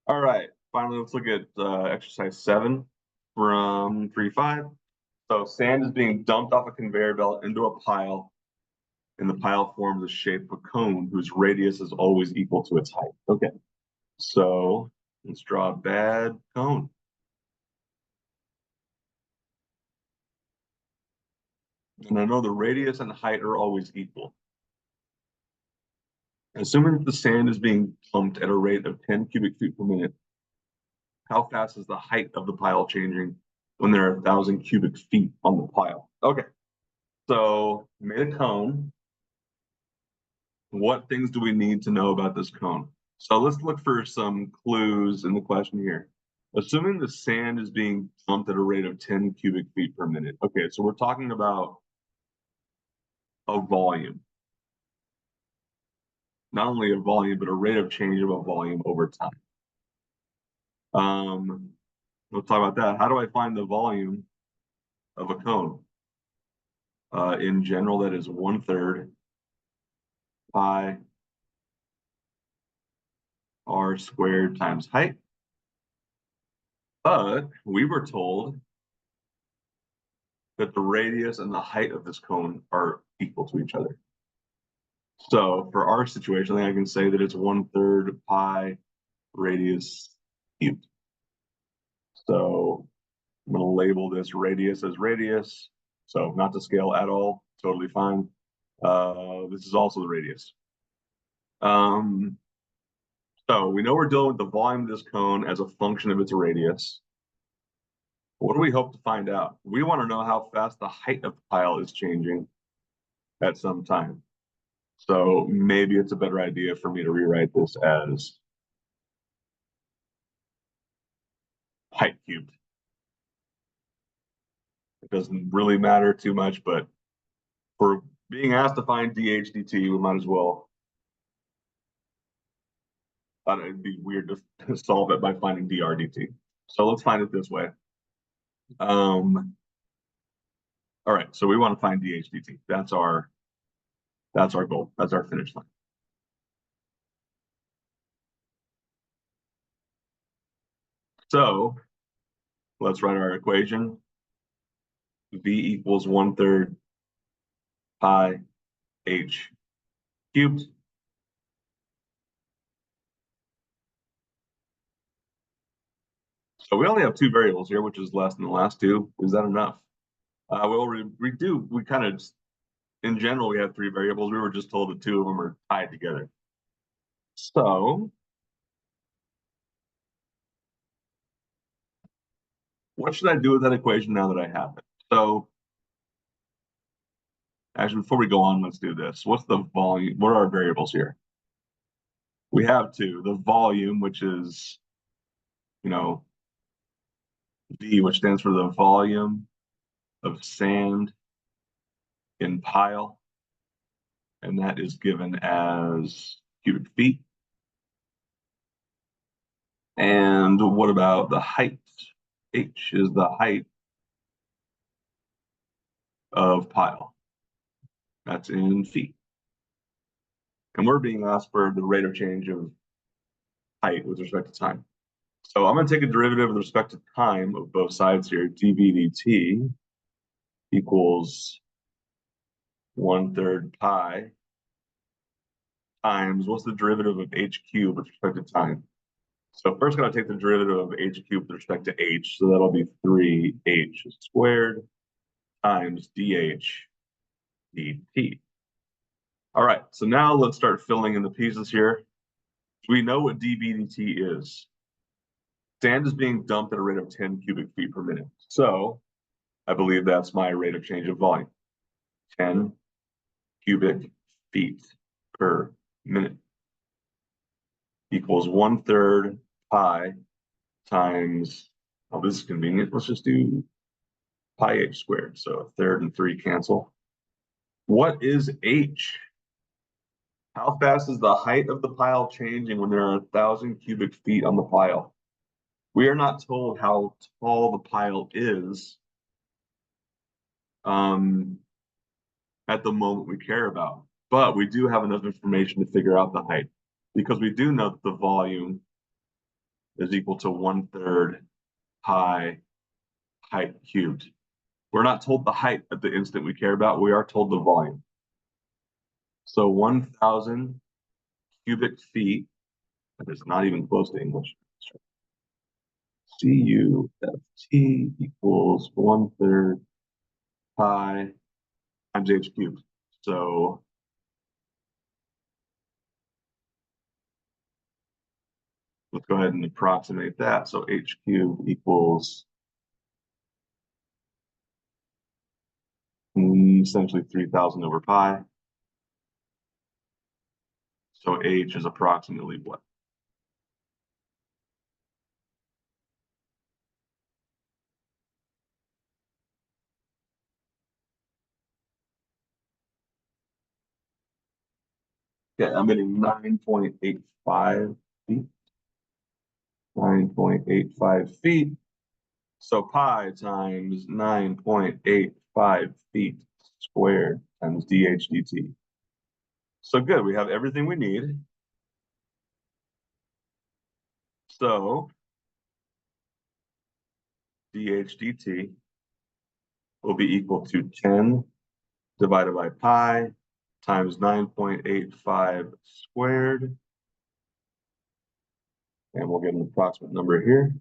All right, finally, let's look at exercise 7 from 3.5. So sand is being dumped off a conveyor belt into a pile, and the pile forms the shape of a cone whose radius is always equal to its height. Okay, so let's draw a bad cone. And I know the radius and height are always equal. Assuming that the sand is being pumped at a rate of 10 cubic feet per minute, how fast is the height of the pile changing when there are 1,000 cubic feet on the pile? Okay, so made a cone. What things do we need to know about this cone? So let's look for some clues in the question here. Assuming the sand is being pumped at a rate of 10 cubic feet per minute. Okay, so we're talking about a volume. Not only a volume, but a rate of change of a volume over time. Let's talk about that. How do I find the volume of a cone? In general, that is 1/3 pi r squared times height. But we were told that the radius and the height of this cone are equal to each other. So for our situation, I think I can say that it's 1/3 pi radius cubed. So I'm going to label this radius as radius. So not to scale at all, totally fine. This is also the radius. Um, so we know we're dealing with the volume of this cone as a function of its radius. What do we hope to find out? We want to know how fast the height of the pile is changing at some time. So maybe it's a better idea for me to rewrite this as height cubed. It doesn't really matter too much, but for being asked to find dHdt, we might as well. Thought it'd be weird to solve it by finding drdt. So let's find it this way. All right, so we want to find dHdt. That's our goal. That's our finish line. So let's write our equation. V equals 1/3 pi h cubed. So we only have two variables here, which is less than the last two. Is that enough? Well, we kind of, in general, we have three variables. We were just told that two of them are tied together. So what should I do with that equation now that I have it? So actually, before we go on, let's do this. What's the volume? What are our variables here? We have two. The volume, which is, you know, V, which stands for the volume of sand in pile, and that is given as cubic feet. And what about the height? H is the height of pile. That's in feet. And we're being asked for the rate of change of height with respect to time. So I'm going to take a derivative with respect to time of both sides here. dv dt equals 1/3 pi times, what's the derivative of h cubed with respect to time? So first, going to take the derivative of h cubed with respect to h. So that'll be 3h squared times dh dt. All right, so now let's start filling in the pieces here. We know what dv dt is. Sand is being dumped at a rate of 10 cubic feet per minute. So I believe that's my rate of change of volume. 10 cubic feet per minute equals 1/3 pi times, oh, this is convenient. Let's just do pi h squared. So a third and 3 cancel. What is h? How fast is the height of the pile changing when there are 1,000 cubic feet on the pile? We are not told how tall the pile is at the moment we care about, but we do have enough information to figure out the height because we do know that the volume is equal to 1/3 pi height cubed. We're not told the height at the instant we care about. We are told the volume. So 1,000 cubic feet, that is not even close to English. CUFT equals 1/3 pi times h cubed. So let's go ahead and approximate that. So h cubed equals essentially 3,000 over pi. So h is approximately what? Yeah, I'm getting 9.85 feet. 9.85 feet. So pi times 9.85 feet squared times dh dt. So good, we have everything we need. So dh dt will be equal to 10 divided by pi times 9.85 squared. And we'll get an approximate number here.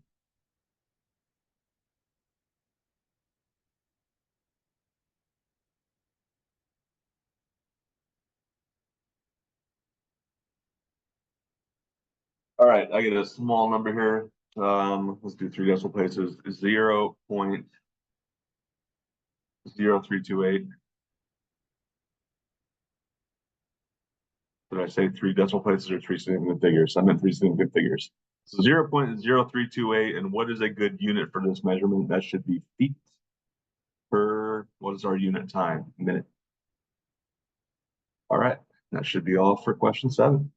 All right, I get a small number here. Let's do 3 decimal places. 0.0328. Did I say 3 decimal places or 3 significant figures? I meant 3 significant figures. So 0.0328, and what is a good unit for this measurement? That should be feet per, what is our unit time? Minute. All right, that should be all for question 7.